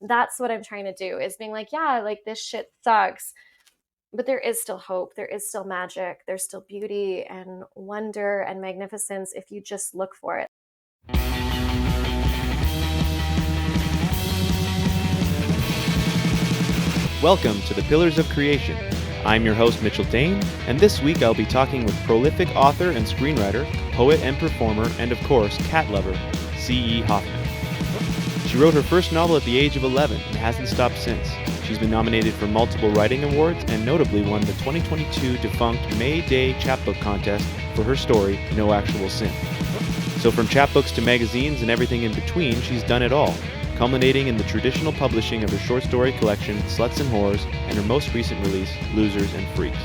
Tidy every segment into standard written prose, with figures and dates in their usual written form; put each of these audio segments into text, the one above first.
That's what I'm trying to do, is being like, yeah, like this shit sucks, but there is still hope. There is still magic. There's still beauty and wonder and magnificence if you just look for it. Welcome to the Pillars of Creation. I'm your host, Mitchell Dane, and this week I'll be talking with prolific author and screenwriter, poet and performer, and of course, cat lover, C.E. Hoffman. She wrote her first novel at the age of 11 and hasn't stopped since. She's been nominated for multiple writing awards and notably won the 2022 Defunct May Day Chapbook Contest for her story, No Actual Sin. So from chapbooks to magazines and everything in between, she's done it all, culminating in the traditional publishing of her short story collection, SLUTS and Whores, and her most recent release, Losers and Freaks.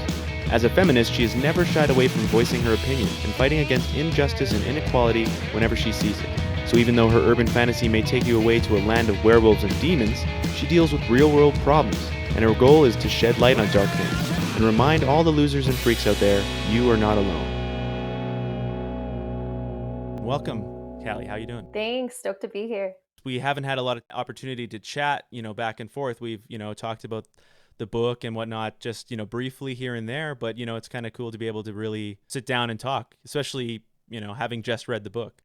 As a feminist, she has never shied away from voicing her opinion and fighting against injustice and inequality whenever she sees it. So even though her urban fantasy may take you away to a land of werewolves and demons, she deals with real-world problems, and her goal is to shed light on dark things and remind all the losers and freaks out there, you are not alone. Welcome, Callie. How you doing? Thanks. Stoked to be here. We haven't had a lot of opportunity to chat, back and forth. We've, talked about the book and whatnot, just, briefly here and there, but, it's kind of cool to be able to really sit down and talk, especially, having just read the book.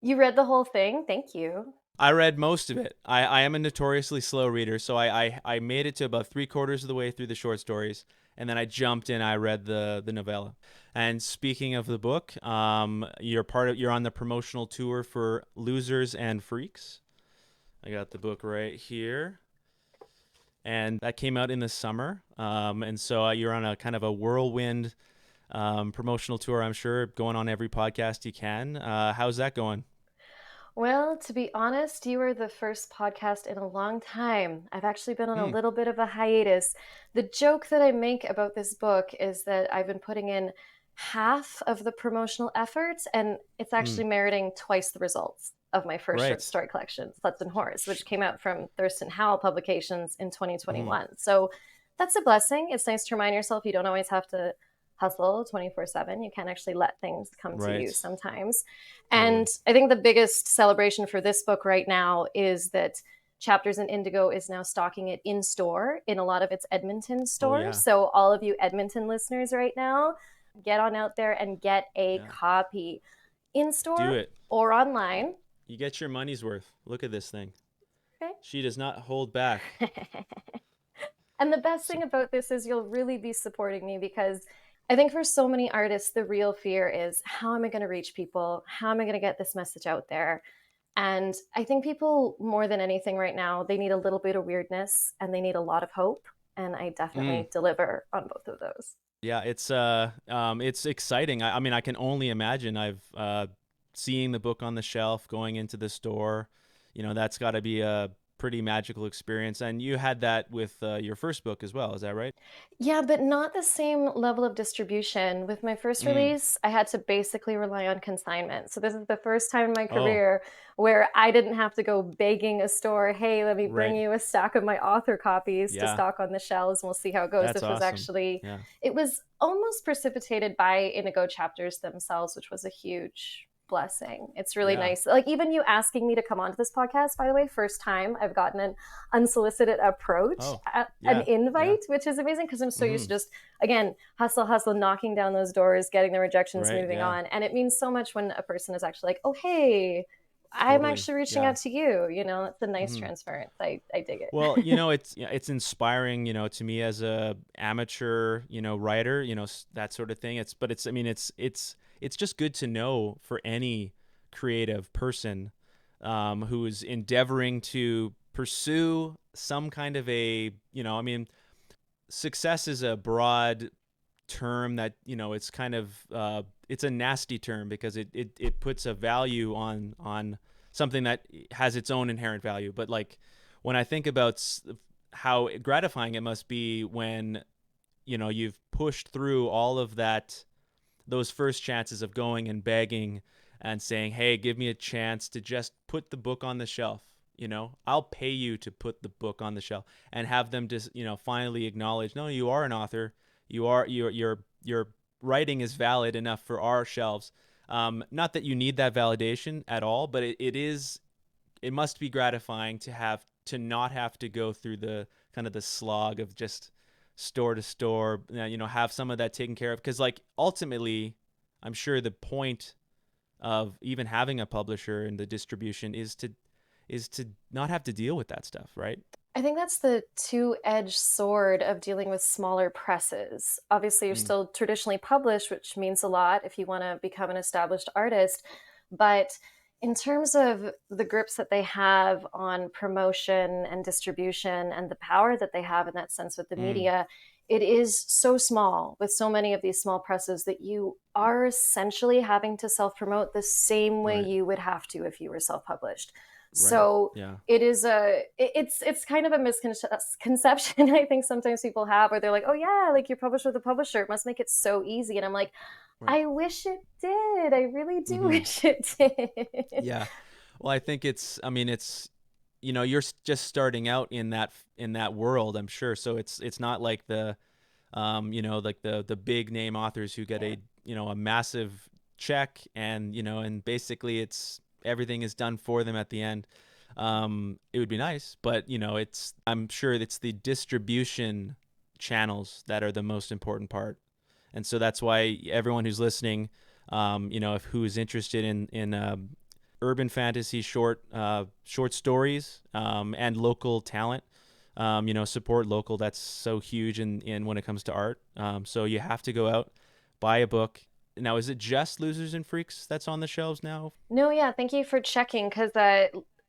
You read the whole thing? Thank you. I read most of it. I am a notoriously slow reader, so I made it to about 3/4 of the way through the short stories, and then I jumped in. I read the novella. And speaking of the book, you're on the promotional tour for Losers and Freaks. I got the book right here, and that came out in the summer. And so you're on a kind of a whirlwind promotional tour, I'm sure, going on every podcast you can. How's that going? Well, to be honest, you were the first podcast in a long time. I've actually been on a little bit of a hiatus. The joke that I make about this book is that I've been putting in half of the promotional efforts, and it's actually meriting twice the results of my first short story collection, Sluts and Whores, which came out from Thurston Howl publications in 2021. So that's a blessing. It's nice to remind yourself you don't always have to hustle 24/7. You can actually let things come to you sometimes. And I think the biggest celebration for this book right now is that Chapters in Indigo is now stocking it in store in a lot of its Edmonton stores. So all of you Edmonton listeners right now, get on out there and get a copy in store or online. You get your money's worth. Look at this thing. Okay. She does not hold back. And the best thing about this is you'll really be supporting me, because I think for so many artists, the real fear is, how am I going to reach people? How am I going to get this message out there? And I think people, more than anything right now, they need a little bit of weirdness and they need a lot of hope. And I definitely deliver on both of those. Yeah, it's exciting. I mean, I can only imagine. I've seeing the book on the shelf, going into the store, that's got to be a pretty magical experience. And you had that with your first book as well, is that right? Yeah, but not the same level of distribution. With my first release, I had to basically rely on consignment. So this is the first time in my career where I didn't have to go begging a store, hey, let me bring you a stack of my author copies to stock on the shelves, and we'll see how it goes. That's this was awesome. Actually, it was almost precipitated by Indigo chapters themselves, which was a huge blessing. It's really nice. Like, even you asking me to come onto this podcast, by the way, first time I've gotten an unsolicited approach, an invite, which is amazing, because I'm so used to just, again, hustle, knocking down those doors, getting the rejections, moving on. And it means so much when a person is actually like, oh, hey, I'm actually reaching out to you. It's a nice transference. I dig it. Well, it's inspiring, to me as a amateur, writer, that sort of thing. It's just good to know for any creative person who is endeavoring to pursue some kind of success is a broad term that, it's kind of, it's a nasty term because it puts a value on something that has its own inherent value. But like, when I think about how gratifying it must be when, you've pushed through all of that, those first chances of going and begging and saying, hey, give me a chance to just put the book on the shelf. I'll pay you to put the book on the shelf, and have them just, finally acknowledge, no, you are an author. Your writing is valid enough for our shelves. Not that you need that validation at all, but it is it must be gratifying to not have to go through the kind of the slog of just store to store, have some of that taken care of. Because like ultimately, I'm sure the point of even having a publisher and the distribution is to not have to deal with that stuff, right? I think that's the two-edged sword of dealing with smaller presses. Obviously, you're Mm, still traditionally published, which means a lot if you want to become an established artist. But in terms of the grips that they have on promotion and distribution and the power that they have in that sense with the mm, media, it is so small with so many of these small presses that you are essentially having to self promote the same way right, you would have to if you were self published. right, So yeah, it's kind of a misconception I think sometimes people have where they're like, oh yeah, like you're published with a publisher, it must make it so easy. And I'm like, right. I wish it did. I really do Mm-hmm. wish it did. Yeah. Well, I think I mean, you're just starting out in that world, I'm sure. So it's not like like the big name authors who get a massive check, and basically it's everything is done for them at the end. It would be nice, but I'm sure it's the distribution channels that are the most important part. And so that's why everyone who's listening, if who's interested in urban fantasy short stories, and local talent, support local. That's so huge in when it comes to art. So you have to go out, buy a book. Now, is it just Losers and Freaks that's on the shelves now? No, yeah, thank you for checking because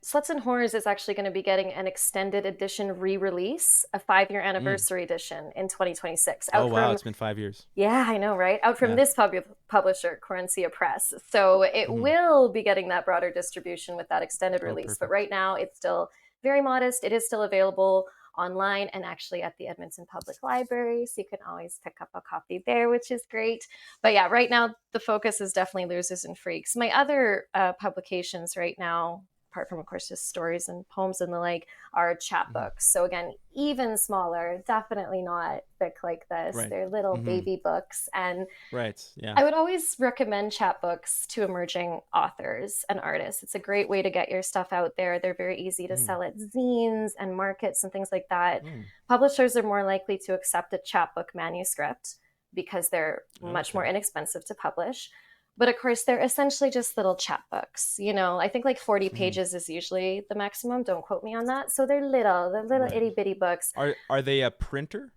Sluts and Horrors is actually going to be getting an extended edition re-release, a 5-year Mm. anniversary edition in 2026, Oh out wow, from, it's been 5 years. yeah, I know, right? Out from Yeah. this publisher, Querencia Press. So it Mm-hmm. will be getting that broader distribution with that extended Oh, release. But perfect. right now, it's still very modest. It is still available online and actually at the Edmonton Public Library. So you can always pick up a copy there, which is great. But yeah, right now, the focus is definitely Losers and Freaks. My other publications right now, apart from, of course, just stories and poems and the like, are Mm-hmm. chapbooks. So again, even smaller, definitely not thick like this. Right. They're little Mm-hmm. baby books. And Right. Yeah. I would always recommend chapbooks to emerging authors and artists. It's a great way to get your stuff out there. They're very easy to Mm. sell at zines and markets and things like that. Mm. Publishers are more likely to accept a chapbook manuscript because they're much more Okay. inexpensive to publish. But of course, they're essentially just little chapbooks. I think like 40 Mm. pages is usually the maximum. Don't quote me on that. So they're little Right. itty bitty books. Are they a printer?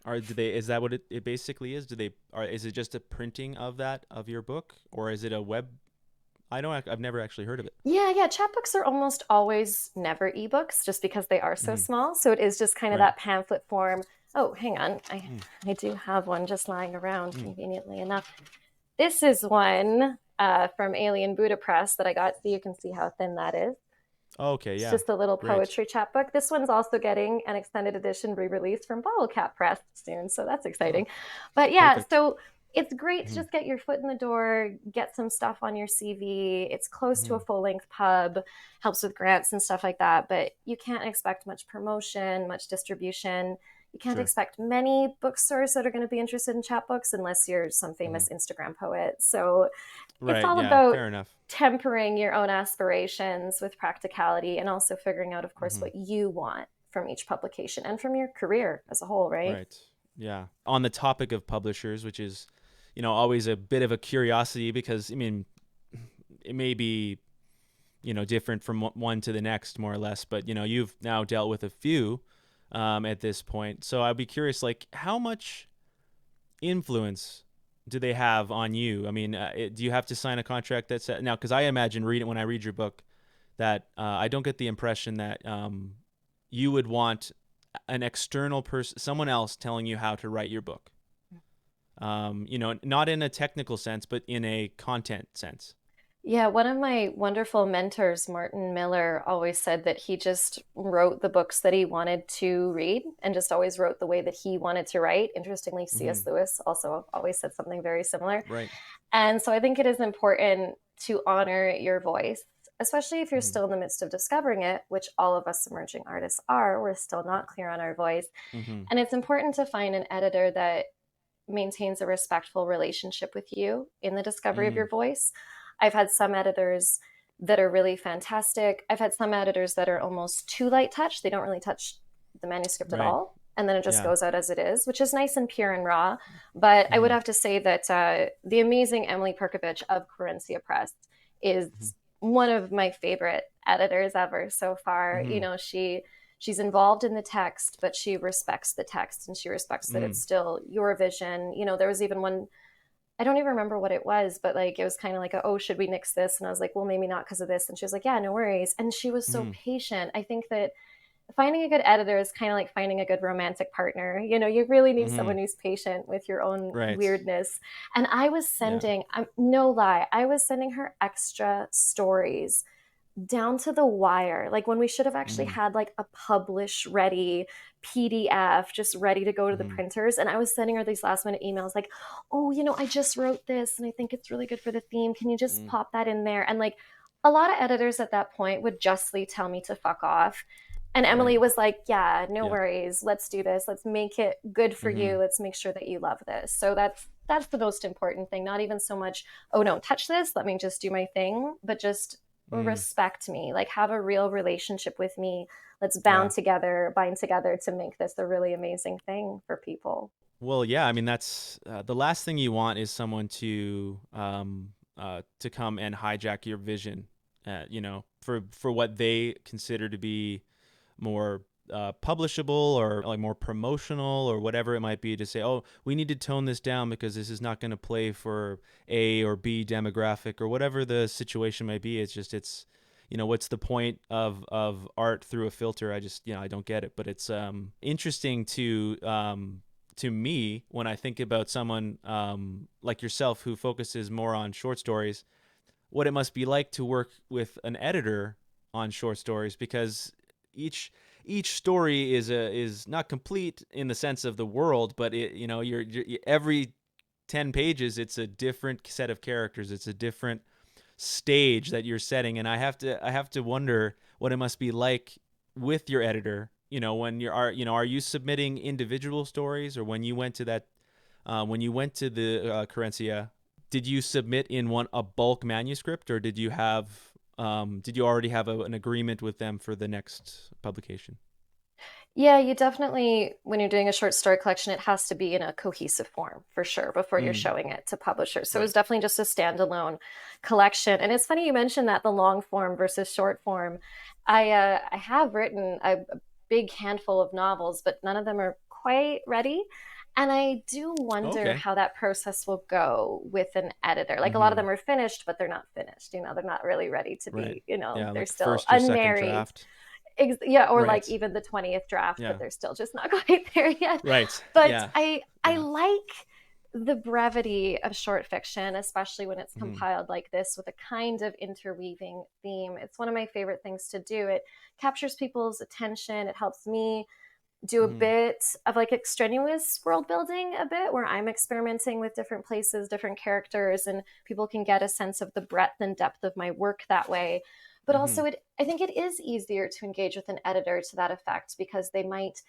Or do they? Is that what it basically is? Is it just a printing of your book, or is it a web? I don't. I've never actually heard of it. Yeah. Chapbooks are almost always never ebooks just because they are so Mm-hmm. small. So it is just kind of Right. that pamphlet form. Oh, hang on. Mm. I do have one just lying around Mm. conveniently enough. This is one from Alien Buddha Press that I got so you can see how thin that is. Okay. It's Yeah. just a little Great. poetry chapbook. This one's also getting an extended edition re-release from Bottlecap Press soon, so that's Oh, exciting. But yeah, perfect. so it's great to Mm-hmm. just get your foot in the door, get some stuff on your CV. It's close to a Mm-hmm. full-length pub, helps with grants and stuff like that, but you can't expect much promotion, much distribution. You can't Sure. expect many bookstores that are going to be interested in chapbooks unless you're some Mm-hmm. famous Instagram poet. So it's Right. all Yeah. about Fair enough. tempering your own aspirations with practicality and also figuring out, of course, Mm-hmm. what you want from each publication and from your career as a whole, right? Right. Yeah. On the topic of publishers, which is, always a bit of a curiosity because I mean, it may be different from one to the next, more or less. But you've now dealt with a few at this point, so I'd be curious, like, how much influence do they have on you? I mean, do you have to sign a contract that's now? Because I imagine when I read your book, that I don't get the impression that you would want an external person, someone else, telling you how to write your book. Not in a technical sense, but in a content sense. Yeah, one of my wonderful mentors, Martin Miller, always said that he just wrote the books that he wanted to read and just always wrote the way that he wanted to write. Interestingly, Mm-hmm. C.S. Lewis also always said something very similar. Right. And so I think it is important to honor your voice, especially if you're Mm-hmm. still in the midst of discovering it, which all of us emerging artists are. We're still not clear on our voice. Mm-hmm. And it's important to find an editor that maintains a respectful relationship with you in the discovery of Mm-hmm. your voice. I've had some editors that are really fantastic. I've had some editors that are almost too light touch. They don't really touch the manuscript at Right. all. And then it just Yeah. goes out as it is, which is nice and pure and raw. But I would Mm-hmm. have to say that the amazing Emily Perkovich of Querencia Press is Mm-hmm. one of my favorite editors ever so far. Mm-hmm. She's involved in the text, but she respects the text and she respects that Mm-hmm. it's still your vision. There was even one, I don't even remember what it was, but like it was kind of like, oh, should we nix this? And I was like, well, maybe not because of this. And she was like, yeah, no worries. And she was so Mm-hmm. patient. I think that finding a good editor is kind of like finding a good romantic partner. You really need Mm-hmm. someone who's patient with your own Right. weirdness. And I was Yeah. sending, no lie, I was sending her extra stories down to the wire. Like when we should have actually Mm-hmm. had like a publish ready PDF just ready to go to the Mm-hmm. printers. And I was sending her these last minute emails like, oh, I just wrote this and I think it's really good for the theme. Can you just pop that in there? And like a lot of editors at that point would justly tell me to fuck off. And Right. Emily was like, yeah, no Yeah. worries. Let's do this. Let's make it good for Mm-hmm. you. Let's make sure that you love this. So that's the most important thing. Not even so much, oh no, touch this. Let me just do my thing, but just Mm. respect me, like have a real relationship with me. Let's Yeah. bind together to make this a really amazing thing for people. Well, yeah. I mean, that's the last thing you want is someone to come and hijack your vision. For what they consider to be more publishable or like more promotional or whatever it might be, to say, oh, we need to tone this down because this is not going to play for A or B demographic or whatever the situation might be. What's the point of art through a filter? I don't get it. But it's interesting to me when I think about someone like yourself who focuses more on short stories, what it must be like to work with an editor on short stories, because each story is not complete in the sense of the world, but you're every 10 pages it's a different set of characters, it's a different stage that you're setting. And I have to wonder what it must be like with your editor, when are you submitting individual stories, or when you went to the Querencia, did you submit in a bulk manuscript, or did you already have an agreement with them for the next publication? Yeah, you definitely, when you're doing a short story collection, it has to be in a cohesive form for sure before you're Mm, showing it to publishers. So it was right. definitely just a standalone collection. And it's funny you mentioned that, the long form versus short form. I have written a big handful of novels, but none of them are quite ready. And I do wonder Okay. how that process will go with an editor. Like a lot of Mm-hmm. them are finished, but they're not finished. They're not really ready to Right. be, Yeah, they're like still first or second unmarried. draft. Yeah, or like Right. even the 20th draft, but Yeah. they're still just not quite there yet. Right. But Yeah. I Yeah. like the brevity of short fiction, especially when it's Mm-hmm. compiled like this with a kind of interweaving theme. It's one of my favorite things to do. It captures people's attention. It helps me do a Mm-hmm. bit of like extraneous world building, a bit where I'm experimenting with different places, different characters, and people can get a sense of the breadth and depth of my work that way. But Mm-hmm. also, I think it is easier to engage with an editor to that effect because they might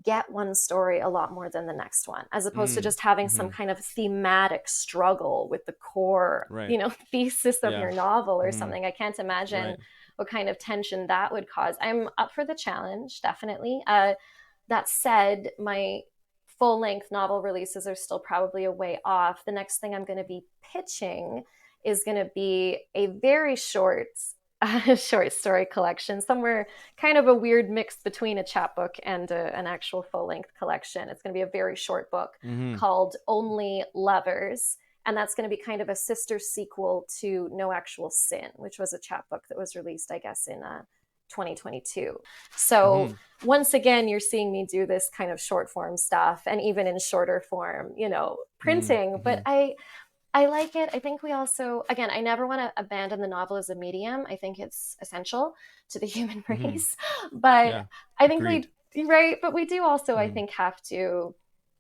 get one story a lot more than the next one, as opposed to just having some Mm-hmm. kind of thematic struggle with the core, Right. thesis of Yeah. your novel or Mm-hmm. something. I can't imagine Right. what kind of tension that would cause. I'm up for the challenge, definitely. That said, my full length novel releases are still probably a way off. The next thing I'm going to be pitching is going to be a very short short story collection, somewhere kind of a weird mix between a chapbook and an actual full length collection. It's going to be a very short book Mm-hmm. called Only Lovers. And that's going to be kind of a sister sequel to No Actual Sin, which was a chapbook that was released, I guess, in 2022. So Mm-hmm. once again, you're seeing me do this kind of short form stuff and even in shorter form, printing. Mm-hmm. But I like it. I think we also, again, I never want to abandon the novel as a medium. I think it's essential to the human Mm-hmm. race. But Yeah. I think Agreed. right, but we do also, I Mm-hmm. think, have to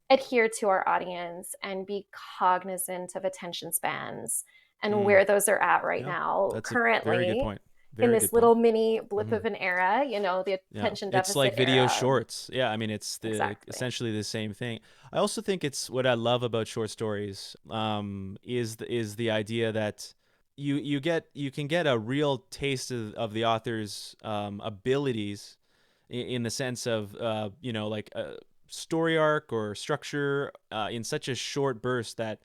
adhere to our audience and be cognizant of attention spans and Mm. where those are at right Yeah. now, That's a very good currently point. in Very this good point. little mini blip Mm-hmm. of an era, the Yeah, attention it's deficit like video era. shorts. Yeah, I mean, it's the Exactly. essentially the same thing. I also think it's what I love about short stories, is the idea that you can get a real taste of the author's abilities in the sense of like a story arc or structure in such a short burst that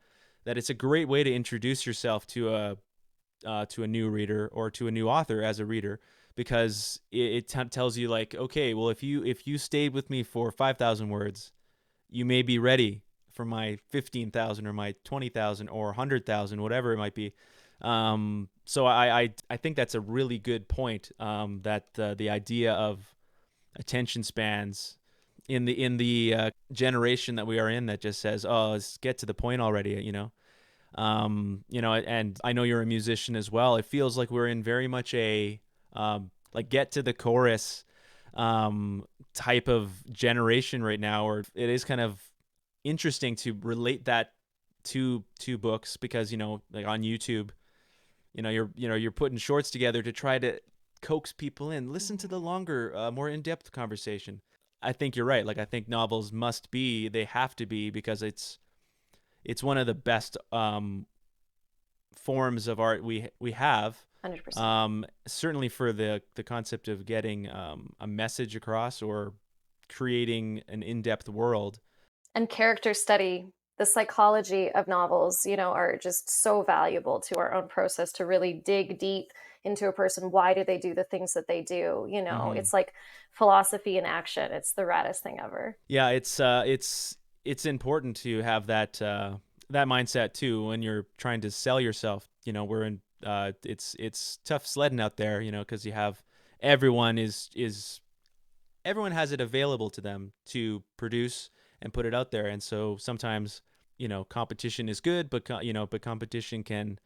it's a great way to introduce yourself to a new reader or to a new author as a reader, because it tells you like, okay, well, if you stayed with me for 5,000 words, you may be ready for my 15,000 or my 20,000 or 100,000, whatever it might be. So I think that's a really good point, that the idea of attention spans in the generation that we are in, that just says, oh, let's get to the point already. And I know you're a musician as well. It feels like we're in very much a like get to the chorus type of generation right now, or it is kind of interesting to relate that to books, because like on YouTube, you're putting shorts together to try to coax people in. Listen to the longer, more in-depth conversation. I think you're right. Like, I think novels they have to be, because it's one of the best forms of art we have. 100%. Certainly for the concept of getting a message across or creating an in-depth world. And character study, the psychology of novels, are just so valuable to our own process to really dig deep into a person. Why do they do the things that they do? Mm-hmm. It's like philosophy in action. It's the raddest thing ever. Yeah, it's important to have that mindset too when you're trying to sell yourself. We're in it's tough sledding out there, because you have everyone everyone has it available to them to produce and put it out there. And so sometimes, competition is good, but competition can,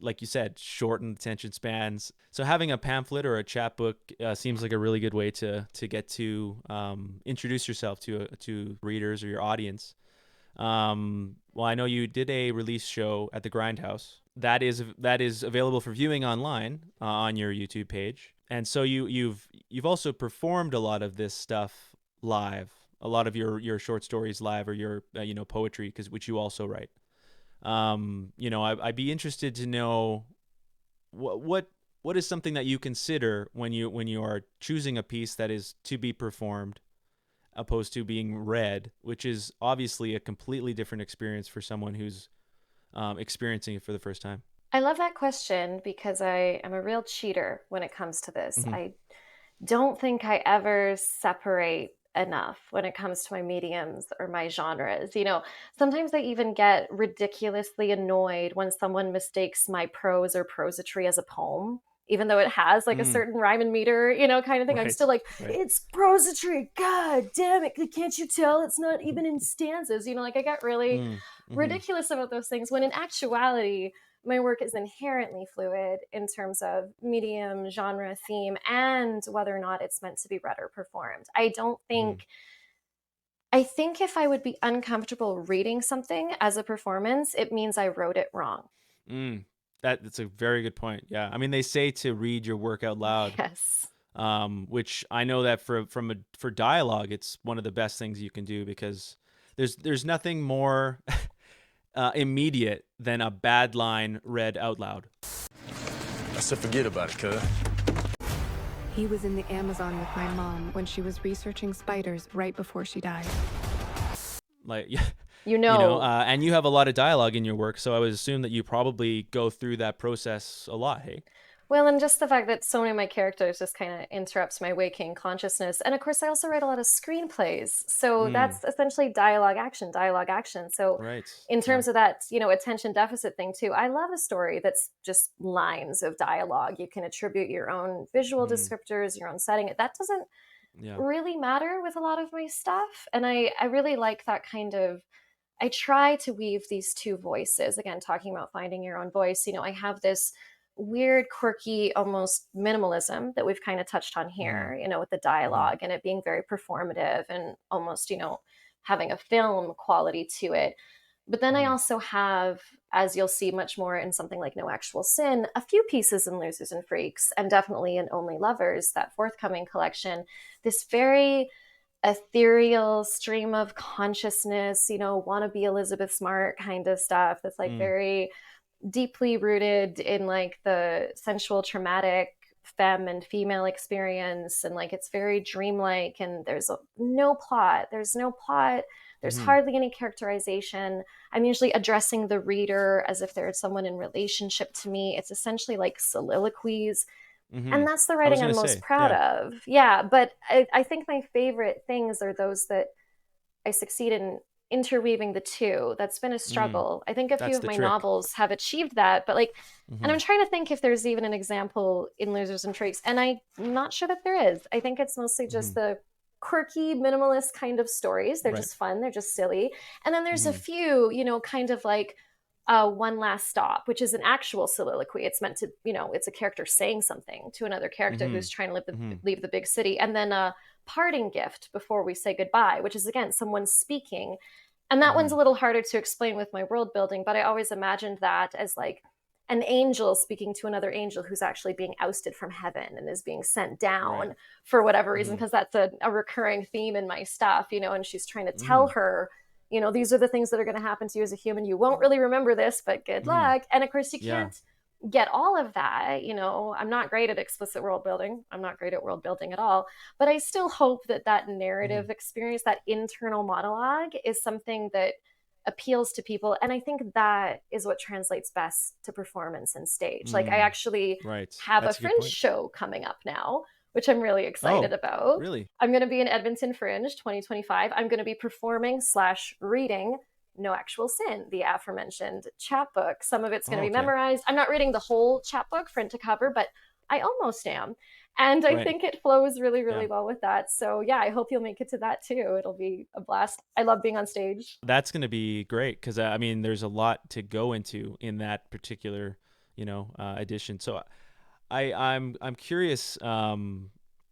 like you said, shorten attention spans. So having a pamphlet or a chapbook seems like a really good way to get to introduce yourself to readers or your audience. Well, I know you did a release show at the Grindhouse. That is available for viewing online on your YouTube page. And so you've also performed a lot of this stuff live, a lot of your short stories live, or your poetry, which you also write. I'd be interested to know what is something that you consider when you are choosing a piece that is to be performed, opposed to being read, which is obviously a completely different experience for someone who's experiencing it for the first time. I love that question because I am a real cheater when it comes to this. Mm-hmm. I don't think I ever separate enough when it comes to my mediums or my genres. Sometimes I even get ridiculously annoyed when someone mistakes my prose or prosody as a poem, even though it has like a Mm, certain rhyme and meter, kind of thing. I'm right, still like, right. it's prosody. God damn it. Can't you tell it's not even in stanzas? Like I get really Mm, mm-hmm, ridiculous about those things when in actuality, my work is inherently fluid in terms of medium, genre, theme, and whether or not it's meant to be read or performed. mm-hmm. I think if I would be uncomfortable reading something as a performance, it means I wrote it wrong. Mm. That's a very good point. Yeah, I mean, they say to read your work out loud, Yes. which I know that for dialogue, it's one of the best things you can do, because there's nothing more immediate than a bad line read out loud. I said forget about it, cuz. He was in the Amazon with my mom when she was researching spiders right before she died. Like, yeah, You know, and you have a lot of dialogue in your work, so I would assume that you probably go through that process a lot. Hey. Well, and just the fact that so many of my characters just kind of interrupts my waking consciousness. And of course, I also write a lot of screenplays. So Mm, that's essentially dialogue action, dialogue action. So right. in Yeah. terms of that, attention deficit thing too, I love a story that's just lines of dialogue. You can attribute your own visual Mm, descriptors, your own setting. That doesn't yeah. really matter with a lot of my stuff. And I really like that kind of I try to weave these two voices. Again, talking about finding your own voice, I have this weird, quirky, almost minimalism that we've kind of touched on Mm, here, with the mm-hmm, dialogue and it being very performative and almost, having a film quality to it. But then I mm-hmm, also have, as you'll see much more in something like No Actual Sin, a few pieces in Losers and Freaks, and definitely in Only Lovers, that forthcoming collection, this very ethereal stream of consciousness, wanna be Elizabeth Smart kind of stuff that's like mm, very deeply rooted in like the sensual, traumatic femme and female experience, and like it's very dreamlike, and no plot. There's Mm-hmm. hardly any characterization. I'm usually addressing the reader as if they're someone in relationship to me. It's essentially like soliloquies, Mm-hmm. and that's the I was writing gonna I'm most say, proud yeah. of. Yeah, but I think my favorite things are those that I succeed in interweaving the two. That's been a Mm, struggle. I think a few that's of the my trick. novels have achieved that, but like, and Mm-hmm. I'm trying to think if there's even an example in Losers and Freaks, and I'm not sure that there is. I think it's mostly Mm-hmm. just the quirky, minimalist kind of stories. They're Right. just fun, they're just silly. And then there's a Mm-hmm. few, kind of like One Last Stop, which is an actual soliloquy. It's meant to, it's a character saying something to another character Mm-hmm. who's trying to Mm-hmm. leave the big city. And then Parting Gift Before We Say Goodbye, which is again someone speaking. And that Mm-hmm. one's a little harder to explain with my world building, but I always imagined that as like an angel speaking to another angel who's actually being ousted from heaven and is being sent Right. down for whatever reason, Mm-hmm. because that's a recurring theme in my stuff, and she's trying to tell Mm-hmm. her, these are the things that are going to happen to you as a human. You won't really remember this, but good Mm-hmm. luck. And of course, you Yeah. can't get all of that. I'm not great at explicit world building. I'm not great at world building at all. But I still hope that that Mm-hmm. narrative experience, that internal monologue, is something that appeals to people. And I think that is what translates best to performance and stage. Like, I Mm. actually Right. have a That's a good Fringe point. show coming up now, which I'm really excited Oh, about. really? I'm going to be in Edmonton Fringe 2025. I'm going to be performing slash reading No Actual Sin, the aforementioned chapbook. Some of it's going Oh, to be okay. memorized. I'm not reading the whole chapbook front to cover, but I almost am. And I Right. think it flows really, really Yeah. well with that. So, yeah, I hope you'll make it to that too. It'll be a blast. I love being on stage. That's going to be great because I mean, there's a lot to go into in that particular, edition. So I'm curious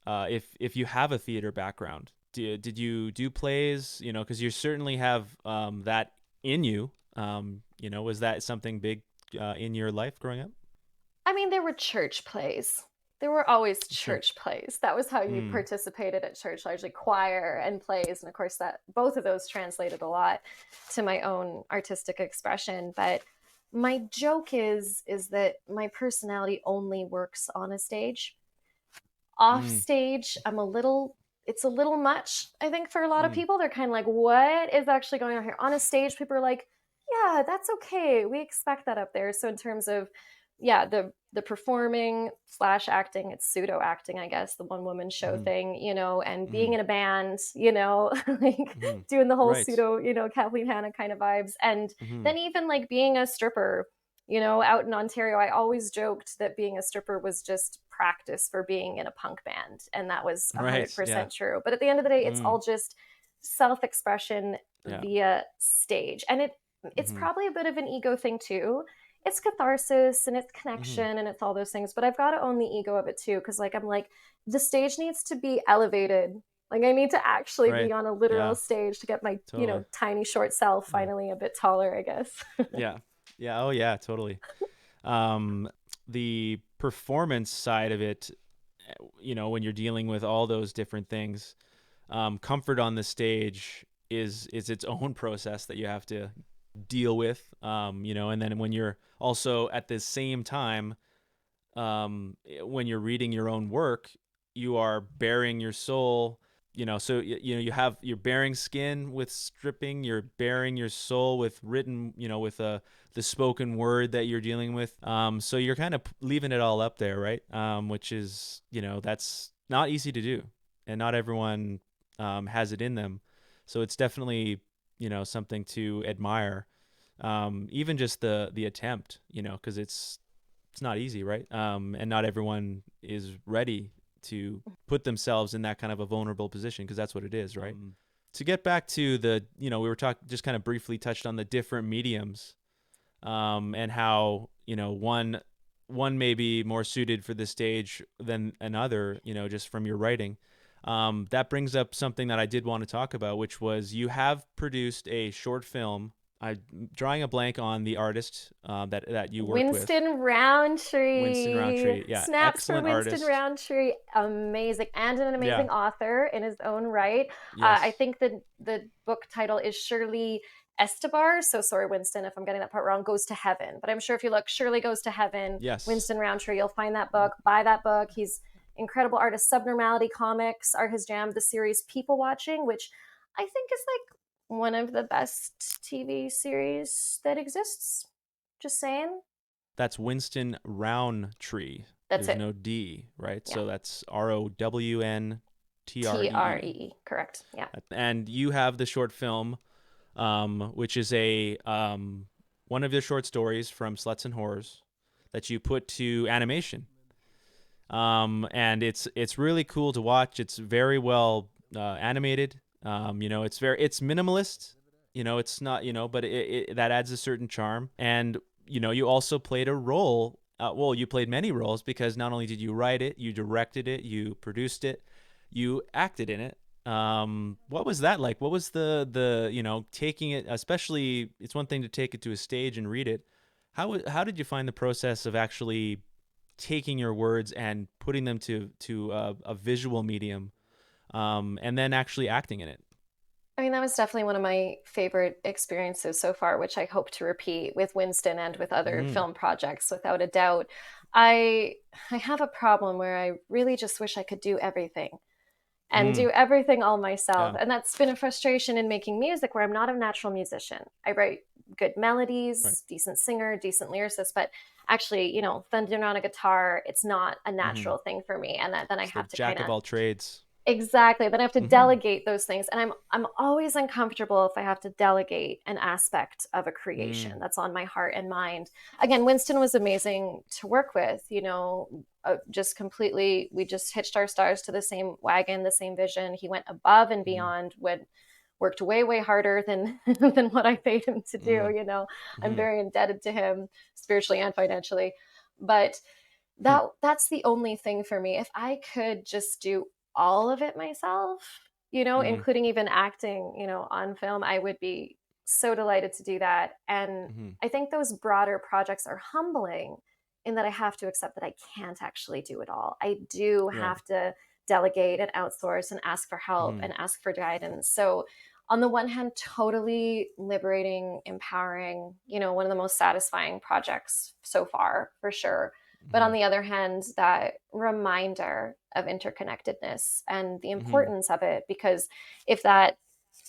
if you have a theater background. Did you do plays? Because you certainly have that in you. Was that something big in your life growing up? I mean, there were church plays. There were always Sure. church plays. That was how you Mm. participated at church, largely choir and plays. And of course, that both of those translated a lot to my own artistic expression. But my joke is that my personality only works on a stage. Off Mm. stage, it's a little much, I think, for a lot of Mm. people. They're kind of like, what is actually going on here? On a stage, people are like, yeah, that's okay. We expect that up there. So in terms of, yeah, the performing slash acting, it's pseudo acting, I guess, the one woman show Mm-hmm. thing, and being Mm-hmm. in a band, like Mm-hmm. doing the whole Right. pseudo, Kathleen Hanna kind of vibes. And Mm-hmm. then even like being a stripper, out in Ontario, I always joked that being a stripper was just practice for being in a punk band. And that was Right. Yeah. 100% true. But at the end of the day, it's Mm. all just self expression Yeah. via stage. And it's Mm-hmm. probably a bit of an ego thing too. It's catharsis and it's Mm-hmm. connection and it's all those things. But I've got to own the ego of it too. Cause like, I'm like, the stage needs to be elevated. Like, I need to actually be Right. on a literal Yeah. stage to get my, Totally. tiny short self Yeah. finally a bit taller, I guess. Yeah. Yeah. Oh, yeah. Totally. Um, the performance side of it, when you're dealing with all those different things, comfort on the stage is its own process that you have to deal with. And then when you're also at the same time, when you're reading your own work, you are bearing your soul. So you're bearing skin with stripping, you're bearing your soul with written, with the spoken word that you're dealing with. So you're kind of leaving it all up there, right? Which is, that's not easy to do, and not everyone has it in them. So it's definitely, something to admire. Even just the attempt, because it's not easy, right? And not everyone is ready to put themselves in that kind of a vulnerable position, because that's what it is, right? To get back to we were just kind of briefly touched on the different mediums, and how one may be more suited for the stage than another, just from your writing. That brings up something that I did want to talk about, which was you have produced a short film. I'm drawing a blank on the artist that you worked with. Winston Winston Roundtree. Roundtree. Yeah, Snaps for excellent Winston artist. Roundtree. Amazing. And an Yeah. amazing author in his own right. I Yes. think the book title is surely Estebar, so sorry, Winston, if I'm getting that part wrong, goes to heaven. But I'm sure if you look, Shirley Goes to Heaven, Yes. Winston Roundtree, you'll find that book. Buy that book. He's incredible artist. Subnormality Comics are his jam. The series People Watching, which I think is like one of the best TV series that exists. Just saying. That's Winston Roundtree. That's There's it. no D, right? Yeah. So that's ROWNTREE. TREE, correct. Yeah. And you have the short film, which is a one of your short stories from Sluts and Horrors that you put to animation. And it's really cool to watch. It's very well animated. It's minimalist. It's not, but that adds a certain charm. And you also played a role. You played many roles, because not only did you write it, you directed it, you produced it, you acted in it. What was that like? What was the taking it, especially, it's one thing to take it to a stage and read it. How did you find the process of actually taking your words and putting them to a visual medium, and then actually acting in it? I mean, that was definitely one of my favorite experiences so far, which I hope to repeat with Winston and with other Mm-hmm. film projects, without a doubt. I have a problem where I really just wish I could do everything and Mm. do everything all myself. Yeah. And that's been a frustration in making music, where I'm not a natural musician. I write good melodies, Right. decent singer, decent lyricist, but actually, thundering on a guitar, it's not a Mm-hmm. natural thing for me. And then I It's the have to jack kind of of all trades. exactly. Then I have to Mm-hmm. delegate those things. And I'm always uncomfortable if I have to delegate an aspect of a creation Mm. that's on my heart and mind. Again, Winston was amazing to work with, just completely, we just hitched our stars to the same wagon, the same vision. He went above and Mm-hmm. beyond, worked way, way harder than than what I paid him to do, I'm Mm-hmm. very indebted to him spiritually and financially. But that's the only thing for me. If I could just do all of it myself, Mm-hmm. including even acting, on film, I would be so delighted to do that. And Mm-hmm. I think those broader projects are humbling in that I have to accept that I can't actually do it all. I do Right. have to delegate and outsource and ask for help Mm-hmm. and ask for guidance. So on the one hand, totally liberating, empowering, one of the most satisfying projects so far, for sure. But on the other hand, that reminder of interconnectedness and the Mm-hmm. importance of it, because if that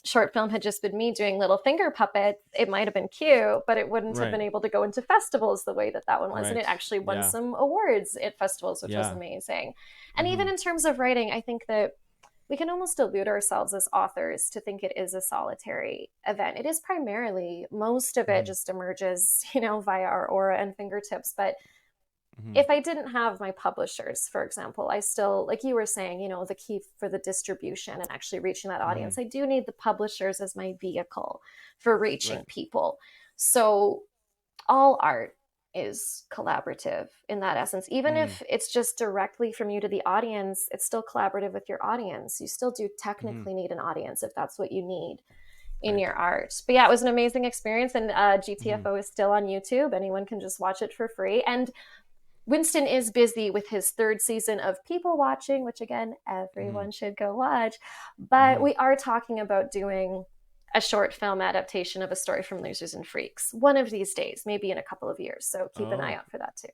short film had just been me doing little finger puppets, it might have been cute, but it wouldn't have Right. been able to go into festivals the way that one was. And Right. it actually won Yeah. some awards at festivals, which was Yeah. amazing. And Mm-hmm. even in terms of writing, I think that we can almost delude ourselves as authors to think it is a solitary event. It is primarily, most of it Mm-hmm. just emerges, via our aura and fingertips. But Mm-hmm. if I didn't have my publishers, for example, I still, like you were saying, the key for the distribution and actually reaching that Mm-hmm. audience, I do need the publishers as my vehicle for reaching Right. people. So all art is collaborative in that essence. Even Mm. if it's just directly from you to the audience, it's still collaborative with your audience. You still do Mm-hmm. technically need an audience if that's what you need in Right. your art. But yeah, it was an amazing experience. And Mm-hmm. GTFO is still on YouTube. Anyone can just watch it for free. And Winston is busy with his third season of People Watching, which again, Mm-hmm. everyone should go watch. But Mm-hmm. we are talking about doing a short film adaptation of a story from Losers and Freaks one of these days, maybe in a couple of years. So keep an eye Oh, out for that too.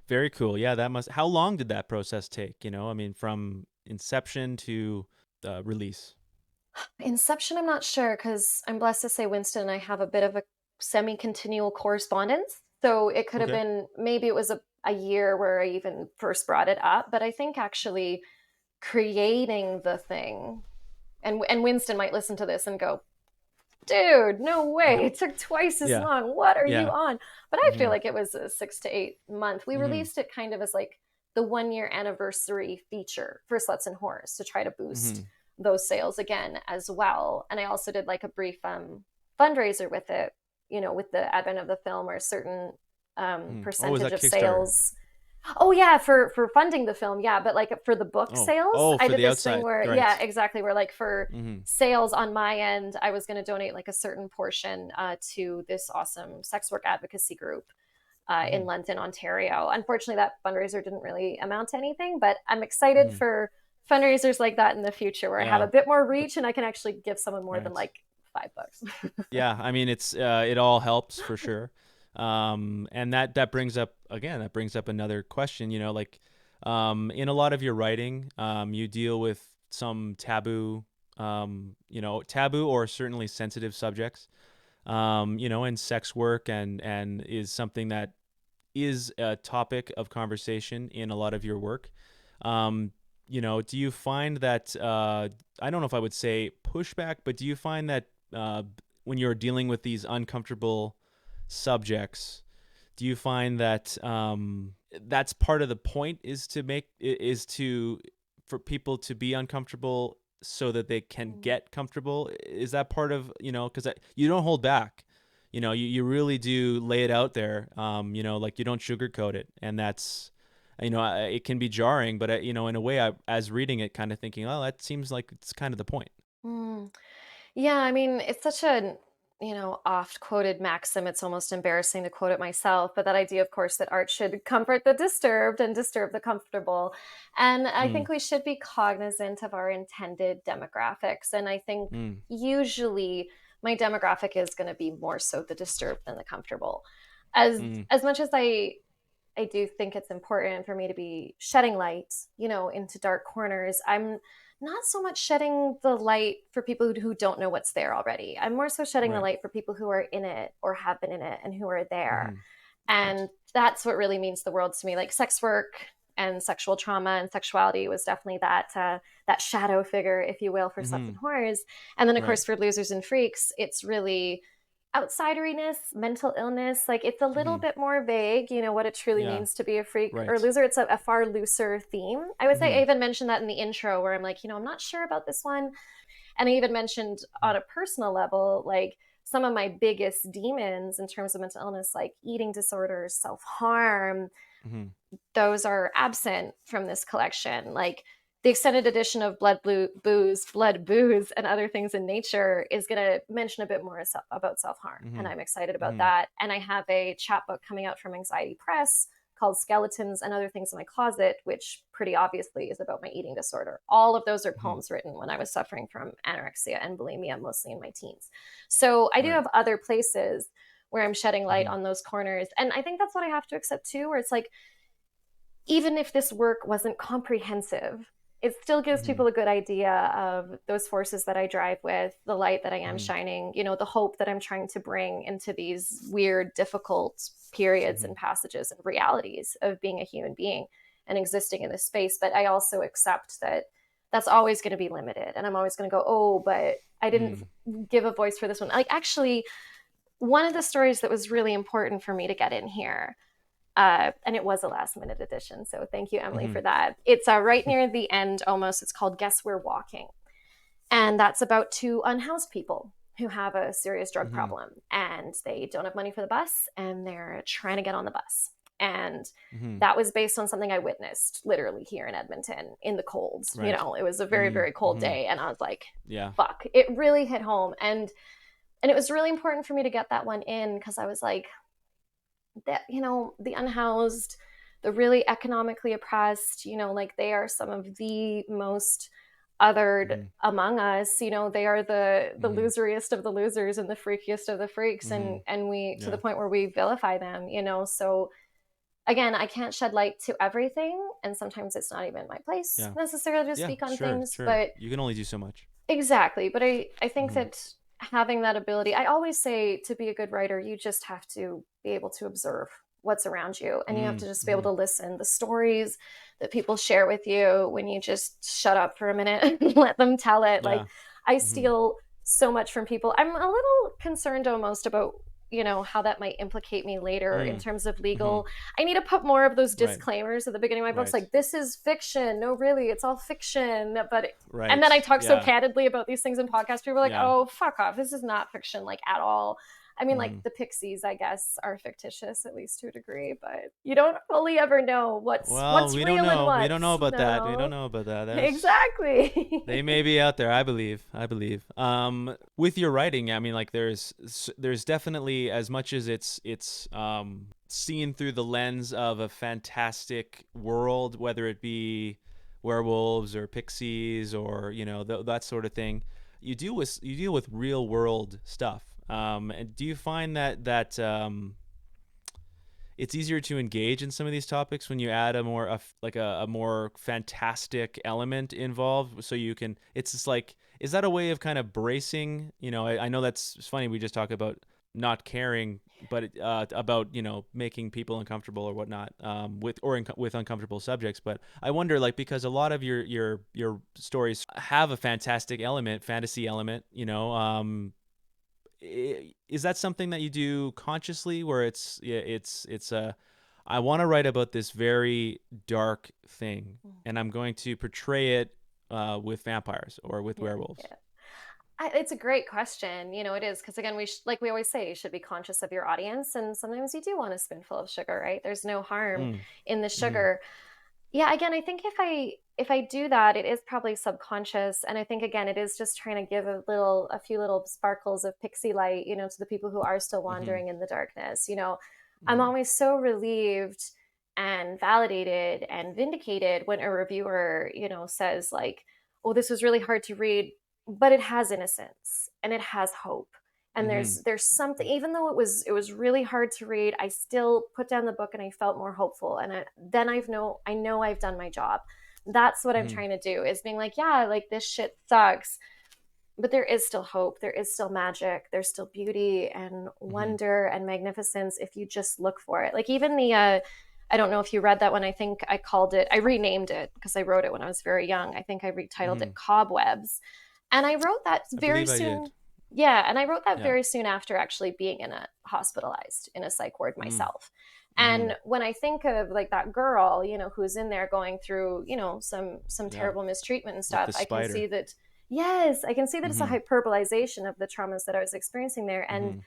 very cool. Yeah, that must. How long did that process take? I mean, from inception to release. Inception, I'm not sure, because I'm blessed to say Winston and I have a bit of a semi-continual correspondence. So it could have Okay. been, maybe it was a year where I even first brought it up. But I think actually creating the thing, and Winston might listen to this and go, dude, no way, it took twice as Yeah. long. What are you Yeah. on? But I feel Mm-hmm. like it was a 6 to 8 month. We Mm-hmm. released it kind of as like the 1 year anniversary feature for Sluts and Horrors to try to boost Mm-hmm. those sales again as well. And I also did like a brief fundraiser with it, with the advent of the film, or a certain Oh, was percentage that of Kickstarter? sales. Oh yeah, for funding the film, yeah, but like for the book sales, Oh, I for did the this thing outside. where, Right. yeah, exactly, where like for Mm-hmm. sales on my end, I was going to donate like a certain portion to this awesome sex work advocacy group in London, Ontario. Unfortunately, that fundraiser didn't really amount to anything, but I'm excited Mm-hmm. for fundraisers like that in the future, where I have Yeah. a bit more reach and I can actually give someone more than Right. like 5 books. Yeah, I mean, it's it all helps for sure. And that brings up another question. Like in a lot of your writing, you deal with some taboo, taboo or certainly sensitive subjects. And sex work and is something that is a topic of conversation in a lot of your work. Um, do you find that I don't know if I would say pushback, but do you find that when you're dealing with these uncomfortable subjects, do you find that that's part of the point for people to be uncomfortable so that they can get comfortable? Is that part of, because you don't hold back, you really do lay it out there, like you don't sugarcoat it. And that's, it can be jarring, but, in a way, as reading it, kind of thinking, oh, that seems like it's kind of the point. Mm. Yeah, I mean, it's such a, oft quoted maxim. It's almost embarrassing to quote it myself, but that idea, of course, that art should comfort the disturbed and disturb the comfortable. And I Mm, think we should be cognizant of our intended demographics. And I think mm, usually my demographic is going to be more so the disturbed than the comfortable. As much as I do think it's important for me to be shedding light, into dark corners. I'm not so much shedding the light for people who don't know what's there already. I'm more so shedding the right. light for people who are in it or have been in it and who are there. Mm, right. And that's what really means the world to me. Like sex work and sexual trauma and sexuality was definitely that shadow figure, if you will, for sluts Mm-hmm. and horrors. And then of Right. course for losers and freaks, it's really outsideriness, mental illness. Like it's a little Mm-hmm. bit more vague, what it truly Yeah. means to be a freak or Right. loser. It's a far looser theme. I would say Mm-hmm. I even mentioned that in the intro where I'm like, I'm not sure about this one. And I even mentioned on a personal level, like some of my biggest demons in terms of mental illness, like eating disorders, self harm, Mm-hmm. those are absent from this collection. Like the extended edition of Blood, Booze, and Other Things in Nature is going to mention a bit more about self harm. And Mm-hmm. I'm excited about Mm-hmm. that. And I have a chapbook coming out from Anxiety Press called Skeletons and Other Things in My Closet, which pretty obviously is about my eating disorder. All of those are Mm-hmm. poems written when I was suffering from anorexia and bulimia, mostly in my teens. So I do Right. have other places where I'm shedding light Mm-hmm. on those corners. And I think that's what I have to accept too, where it's like, even if this work wasn't comprehensive, it still gives Mm-hmm. people a good idea of those forces that I drive with, the light that I am Mm-hmm. shining, the hope that I'm trying to bring into these weird, difficult periods Mm-hmm. and passages and realities of being a human being and existing in this space. But I also accept that that's always going to be limited. And I'm always going to go, oh, but I didn't Mm-hmm. give a voice for this one. Like, actually, one of the stories that was really important for me to get in here, and it was a last minute addition. So thank you, Emily, Mm-hmm. for that. It's right near the end almost. It's called Guess We're Walking. And that's about two unhoused people who have a serious drug Mm-hmm. problem and they don't have money for the bus and they're trying to get on the bus. And Mm-hmm. that was based on something I witnessed literally here in Edmonton in the cold. Right. It was a very, Mm-hmm. very cold Mm-hmm. day. And I was like, Yeah. fuck, it really hit home. And it was really important for me to get that one in because I was like, that the unhoused, the really economically oppressed, like they are some of the most othered Mm-hmm. among us. They are the Mm-hmm. loseriest of the losers and the freakiest of the freaks, Mm-hmm. and we, to the Yeah. point where we vilify them. So again, I can't shed light to everything, and sometimes it's not even my place Yeah. necessarily to Yeah. speak on Sure. things, Sure. but You can only do so much. exactly. But I think Mm-hmm. that having that ability, I always say to be a good writer, you just have to be able to observe what's around you and you have to just be able Mm-hmm. to listen. The stories that people share with you when you just shut up for a minute and let them tell it. Like Yeah. I Mm-hmm. steal so much from people. I'm a little concerned almost about how that might implicate me later in terms of Mm-hmm. legal. I need to put more of those Right. disclaimers at the beginning of my books, Right. like this is fiction. No, really, it's all fiction. But and Right. then I talk so Yeah. candidly about these things in podcasts. People are like, Yeah. oh, fuck off. This is not fiction, like at all. I mean, Mm-hmm. like the pixies, I guess, are fictitious at least to a degree, but you don't fully ever know what's Well, we don't real and know. We don't know what's about that. We don't no. know about that. Exactly. They may be out there. I believe. I believe. With your writing, I mean, like there's definitely, as much as it's seen through the lens of a fantastic world, whether it be werewolves or pixies or that sort of thing. you deal with real world stuff. And do you find that it's easier to engage in some of these topics when you add a more fantastic element involved, so you can, it's just like, is that a way of kind of bracing, I know that's funny, we just talk about not caring, but about making people uncomfortable or whatnot, with uncomfortable subjects. But I wonder, like, because a lot of your stories have a fantasy element, is that something that you do consciously, where it's I want to write about this very dark thing, and I'm going to portray it with vampires or with werewolves? Yeah. It's a great question. It is, because again, like we always say, you should be conscious of your audience, and sometimes you do want a spoonful of sugar, right? There's no harm Mm. in the Mm-hmm. sugar. Yeah, again, I think if I do that, it is probably subconscious, and I think again, it is just trying to give a few little sparkles of pixie light, to the people who are still Mm-hmm. wandering in the darkness. I'm Mm-hmm. always so relieved and validated and vindicated when a reviewer, says like, "Oh, this was really hard to read, but it has innocence and it has hope." And Mm-hmm. there's something, even though it was really hard to read, I still put down the book and I felt more hopeful. And then I know I've done my job. That's what I'm Mm-hmm. trying to do, is being like, yeah, like this shit sucks, but there is still hope, there is still magic, there's still beauty and Mm-hmm. wonder and magnificence if you just look for it. Like even the I don't know if you read that one. I think I renamed it because I wrote it when I was very young. I think I retitled Mm-hmm. it Cobwebs. And I wrote that I very believe I did. soon. Yeah, and I wrote that Yeah. very soon after actually being hospitalized in a psych ward Mm. myself. Mm-hmm. And when I think of like that girl, who's in there going through, some Yeah. terrible mistreatment and With stuff, the I can see spider. that. Yes, I can see that it's a Mm-hmm. hyperbolization of the traumas that I was experiencing there. and Mm-hmm.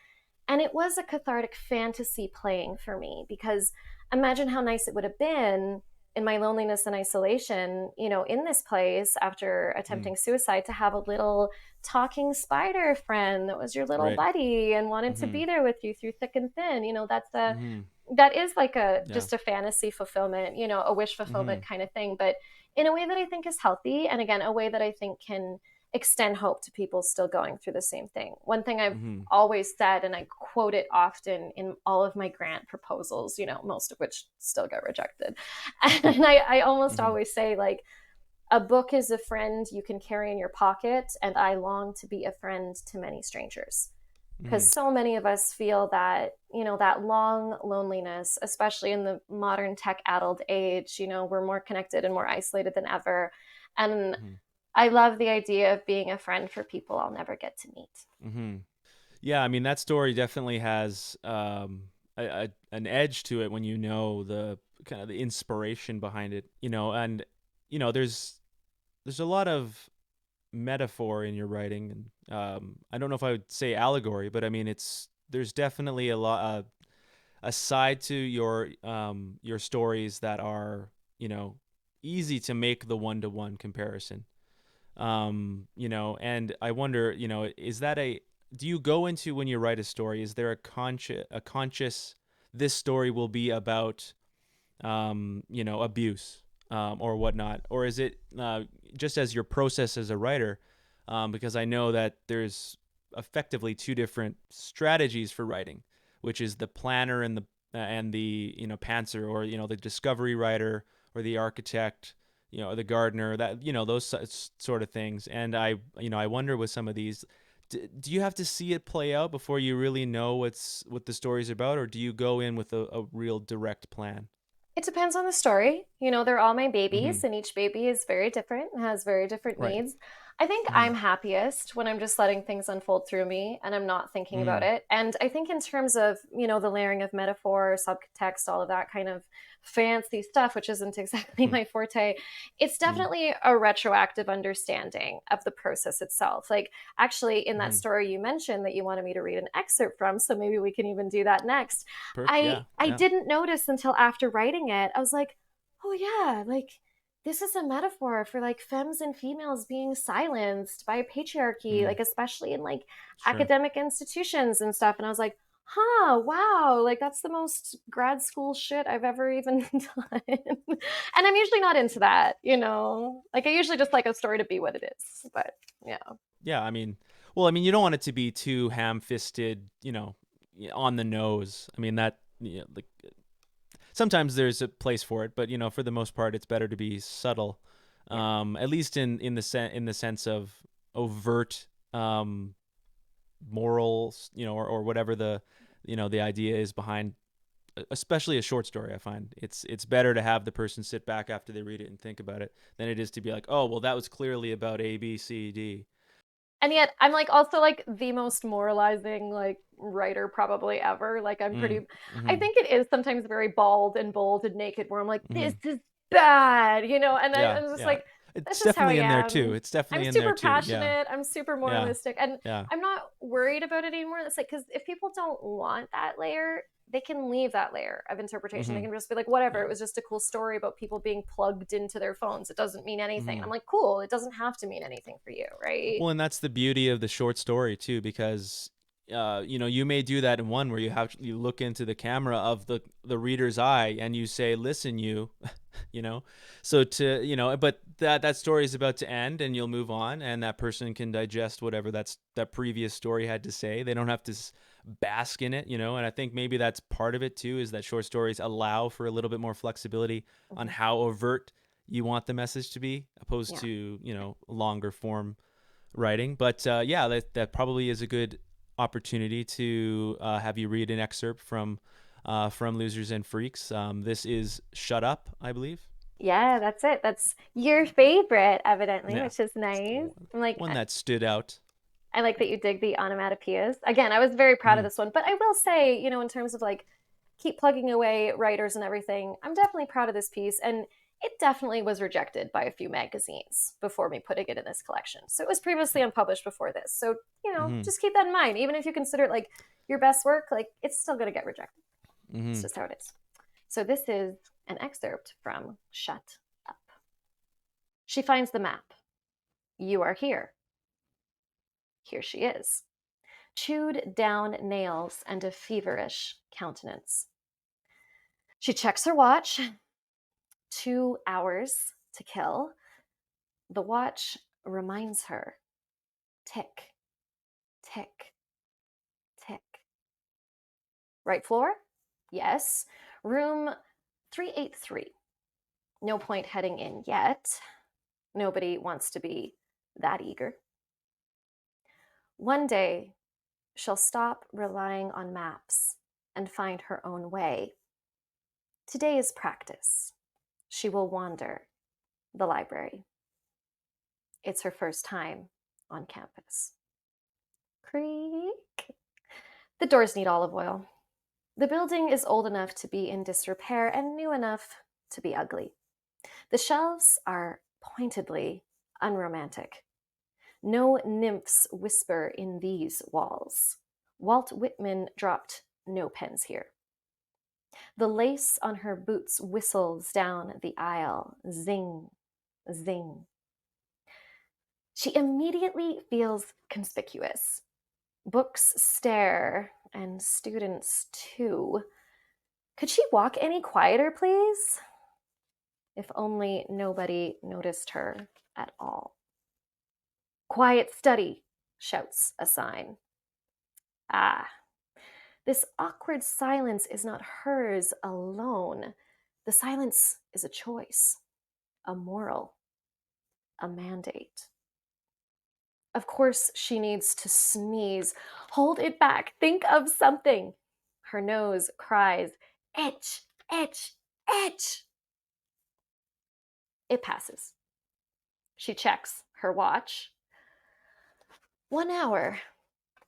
and it was a cathartic fantasy playing for me, because imagine how nice it would have been in my loneliness and isolation, in this place after Mm. attempting suicide, to have a little talking spider friend that was your little Right. buddy and wanted to Mm-hmm. be there with you through thick and thin. Mm-hmm. That is like a Yeah. just a fantasy fulfillment, a wish Mm-hmm. fulfillment kind of thing, but in a way that I think is healthy, and again, a way that I think can extend hope to people still going through the same thing. One thing I've Mm-hmm. always said, and I quote it often in all of my grant proposals, most of which still get rejected. And I almost Mm-hmm. always say, like, a book is a friend you can carry in your pocket, and I long to be a friend to many strangers. Mm-hmm. Because so many of us feel that, that long loneliness, especially in the modern tech addled age. We're more connected and more isolated than ever. And Mm-hmm. I love the idea of being a friend for people I'll never get to meet. Mm-hmm. Yeah, I mean, that story definitely has an edge to it when you know the kind of the inspiration behind it, and there's a lot of metaphor in your writing, and I don't know if I would say allegory, but I mean, there's definitely a side to your stories that are, easy to make the one-to-one comparison. And I wonder, is that do you go into, when you write a story, is there a conscious, this story will be about, abuse, or whatnot, or is it just as your process as a writer? Because I know that there's effectively two different strategies for writing, which is the planner and the pantser, or the discovery writer, or the architect, the gardener, that those sort of things. And I wonder, with some of these, do you have to see it play out before you really know what the story's about, or do you go in with a real direct plan? It depends on the story. They're all my Mm-hmm. babies, and each baby is very different and has very different Right. needs. I think Mm-hmm. I'm happiest when I'm just letting things unfold through me and I'm not thinking about Mm-hmm. it. And I think in terms of, the layering of metaphor, subtext, all of that kind of fancy stuff, which isn't exactly my forte, it's Mm-hmm. definitely a retroactive understanding of the process itself. Like, actually, in that Mm-hmm. story you mentioned that you wanted me to read an excerpt from, so maybe we can even do that next. I Yeah. I Yeah. didn't notice until after writing it. I was like, "Oh yeah, like this is a metaphor for like femmes and females being silenced by patriarchy, Mm. like especially in like Sure. academic institutions and stuff." And I was like, "Huh, wow, like that's the most grad school shit I've ever even done." And I'm usually not into that. Like I usually just like a story to be what it is. But yeah. Yeah, I mean, well, I mean, you don't want it to be too ham-fisted, on the nose. I mean, that, like, sometimes there's a place for it, but for the most part, it's better to be subtle. Yeah. At least in the sense of overt morals, or whatever the idea is behind, especially a short story. I find it's better to have the person sit back after they read it and think about it than it is to be like, oh, well, that was clearly about A, B, C, D. And yet I'm like also like the most moralizing like writer probably ever. Like I'm Mm, pretty I mm-hmm, think it is sometimes very bald and bold and naked where I'm like, mm-hmm. this is bad, and Yeah, I'm just yeah. like, It's that's just how I definitely in there too. am. It's I'm definitely in there super too. Yeah, passionate. I'm super yeah, moralistic. And yeah. I'm not worried about it anymore. It's like, because if people don't want that layer, they can leave that layer of interpretation. They Mm-hmm. can just be like, whatever, Yeah. it was just a cool story about people being plugged into their phones. It doesn't mean anything. And Mm-hmm. I'm like, cool, it doesn't have to mean anything for you, right? Well, and that's the beauty of the short story too, because you may do that in one where you look into the camera of the reader's eye and you say, "Listen, you," you know. So but that story is about to end, and you'll move on, and that person can digest whatever that previous story had to say. They don't have to bask in it, And I think maybe that's part of it too, is that short stories allow for a little bit more flexibility on Mm-hmm. how overt you want the message to be, opposed Yeah. to longer form writing. But yeah, that probably is a good opportunity to have you read an excerpt from Losers and Freaks. This is Shut Up, I believe. Yeah, that's it. That's your favorite, evidently, Yeah, which is it's the nice. I'm like, one that stood out. I like that you dig the onomatopoeias. Again, I was very proud of Mm-hmm. this one, but I will say, in terms of like keep plugging away writers and everything, I'm definitely proud of this piece. And it definitely was rejected by a few magazines before me putting it in this collection. So it was previously unpublished before this. So, Mm-hmm. just keep that in mind. Even if you consider it like your best work, like it's still going to get rejected. It's Mm-hmm. just how it is. So this is an excerpt from Shut Up. She finds the map. You are here. Here she is. Chewed down nails and a feverish countenance. She checks her watch. 2 hours to kill. The watch reminds her. Tick, tick, tick. Right floor? Yes. Room 383. No point heading in yet. Nobody wants to be that eager. One day, she'll stop relying on maps and find her own way. Today is practice. She will wander the library. It's her first time on campus. Creak. The doors need olive oil. The building is old enough to be in disrepair and new enough to be ugly. The shelves are pointedly unromantic. No nymphs whisper in these walls. Walt Whitman dropped no pens here. The lace on her boots whistles down the aisle. Zing, zing. She immediately feels conspicuous. Books stare, and students too. Could she walk any quieter, please? If only nobody noticed her at all. Quiet study, shouts a sign. Ah, this awkward silence is not hers alone. The silence is a choice, a moral, a mandate. Of course, she needs to sneeze. Hold it back. Think of something. Her nose cries, etch, etch, etch. It passes. She checks her watch. 1 hour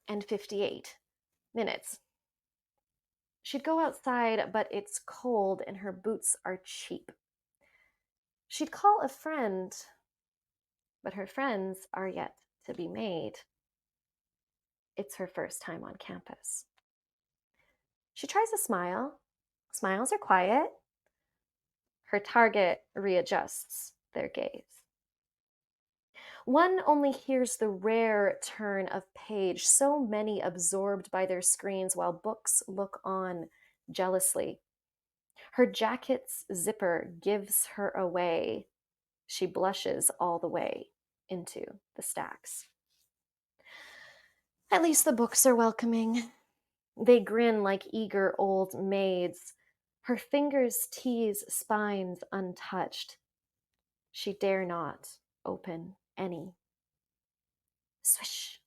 and 58 minutes. She'd go outside, but it's cold and her boots are cheap. She'd call a friend, but her friends are yet to be made. It's her first time on campus. She tries a smile. Smiles are quiet. Her target readjusts their gaze. One only hears the rare turn of page, so many absorbed by their screens while books look on jealously. Her jacket's zipper gives her away. She blushes all the way into the stacks. At least the books are welcoming. They grin like eager old maids. Her fingers tease spines untouched. She dare not open any. Swish!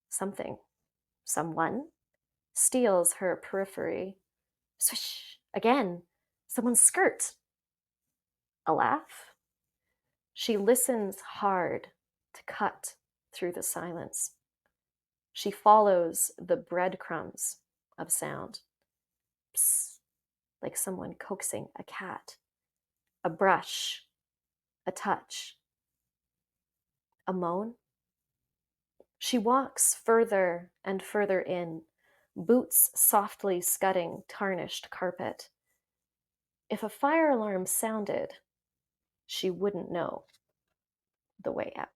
Something, someone, steals her periphery. Swish! Again, someone's skirt. A laugh? She listens hard to cut through the silence. She follows the breadcrumbs of sound. Psst, like someone coaxing a cat. A brush, a touch, a moan. She walks further and further in, boots softly scudding tarnished carpet. If a fire alarm sounded, she wouldn't know the way out.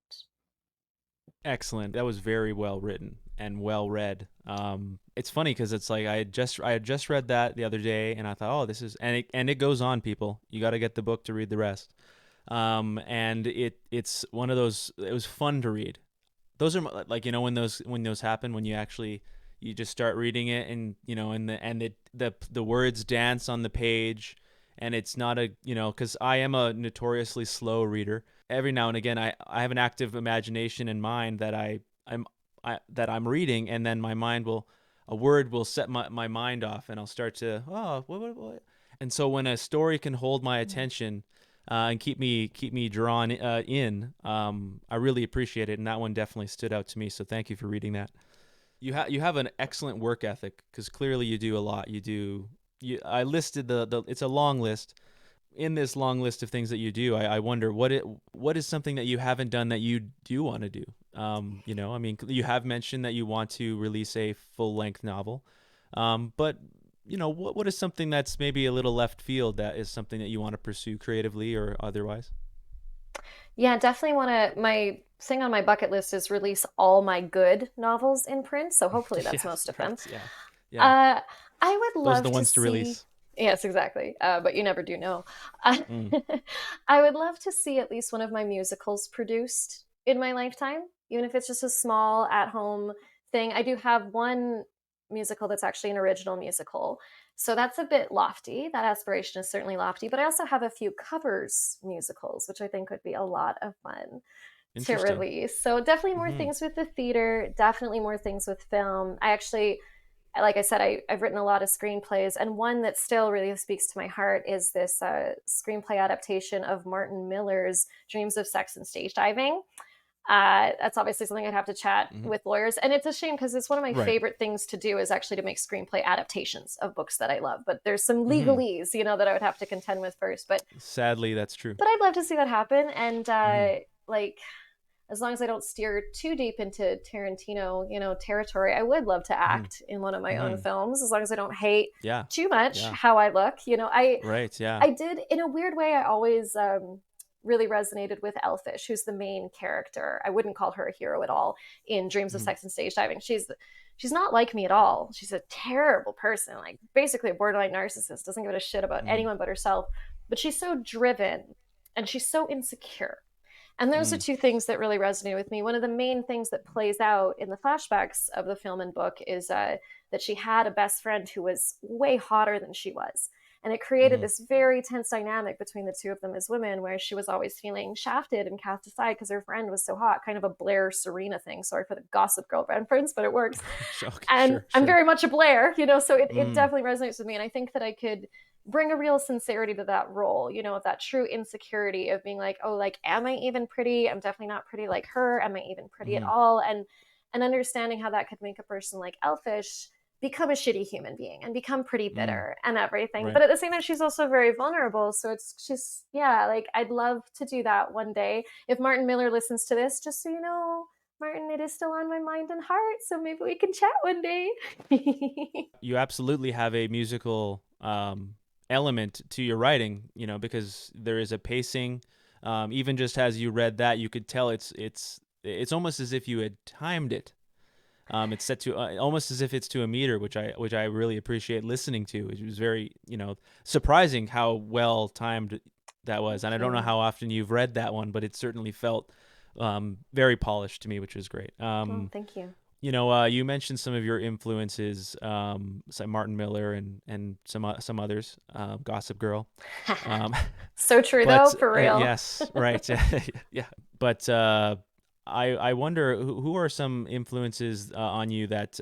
Excellent. That was very well written and well read. It's funny because it's like I had just read that the other day, and I thought, oh, this is and it goes on. People, you got to get the book to read the rest. And it's one of those. It was fun to read. Those are like, when those happen, when you just start reading it, and the words dance on the page, and it's not because I am a notoriously slow reader. Every now and again, I have an active imagination in mind that I'm reading, and then a word will set my mind off, and I'll start to, what? And so when a story can hold my attention, and keep me drawn in, I really appreciate it, and that one definitely stood out to me. So thank you for reading that. You have an excellent work ethic, because clearly you do a lot. I listed it's a long list. In this long list of things that you do, I wonder what is something that you haven't done that you do want to do. I mean, you have mentioned that you want to release a full length novel, but what is something that's maybe a little left field that is something that you want to pursue creatively or otherwise? Yeah, definitely want to. My thing on my bucket list is release all my good novels in print. So hopefully that's Yes, most of them. right. Yeah. Yeah. Uh, I would Those are the love to ones to see. release. Yes, exactly. But you never do know. Uh, Mm. I would love to see at least one of my musicals produced in my lifetime, even if it's just a small at home thing. I do have one musical that's actually an original musical. So that's a bit lofty. That aspiration is certainly lofty. But I also have a few covers musicals, which I think would be a lot of fun to Interesting. release. So definitely more Mm-hmm. things with the theater, definitely more things with film. I actually, like I said, I've written a lot of screenplays, and one that still really speaks to my heart is this screenplay adaptation of Martin Miller's Dreams of Sex and Stage Diving. That's obviously something I'd have to chat Mm-hmm. with lawyers, and it's a shame because it's one of my Right. favorite things to do is actually to make screenplay adaptations of books that I love. But there's some Mm-hmm. legalese, that I would have to contend with first. But Sadly, that's true. but I'd love to see that happen, and Mm-hmm. like as long as I don't steer too deep into Tarantino, territory, I would love to Mm-hmm. act in one of my own Mm-hmm. films, as long as I don't hate Yeah. too much Yeah. how I look. Right. Yeah. I did in a weird way. I always really resonated with Elfish, who's the main character. I wouldn't call her a hero at all in Dreams of Mm-hmm. Sex and Stage Diving. She's not like me at all. She's a terrible person, like basically a borderline narcissist, doesn't give a shit about Mm-hmm. anyone but herself. But she's so driven and she's so insecure, and those are Mm-hmm. two things that really resonate with me. One of the main things that plays out in the flashbacks of the film and book is that she had a best friend who was way hotter than she was. And it created Mm-hmm. this very tense dynamic between the two of them as women, where she was always feeling shafted and cast aside because her friend was so hot, kind of a Blair Serena thing. Sorry for the Gossip Girl reference, but it works. Okay. And Sure. I'm Sure. very much a Blair, so it Mm. definitely resonates with me. And I think that I could bring a real sincerity to that role, of that true insecurity of being like, oh, like, am I even pretty? I'm definitely not pretty like her. Am I even pretty at Mm-hmm. all? And understanding how that could make a person like Elfish become a shitty human being and become pretty Mm. bitter and everything. Right. But at the same time, she's also very vulnerable. So yeah, like, I'd love to do that one day. If Martin Miller listens to this, just so you know, Martin, it is still on my mind and heart. So maybe we can chat one day. You absolutely have a musical element to your writing, because there is a pacing. Even just as you read that, you could tell it's almost as if you had timed it. It's set to almost as if it's to a meter, which I really appreciate listening to. It was very surprising how well timed that was, and I Thank don't know you. how often you've read that one, but it certainly felt very polished to me, which was great. Oh, thank you. You mentioned some of your influences, like Martin Miller and some others, Gossip Girl. So true, though, But for real. yes, right, yeah. But I wonder who are some influences on you that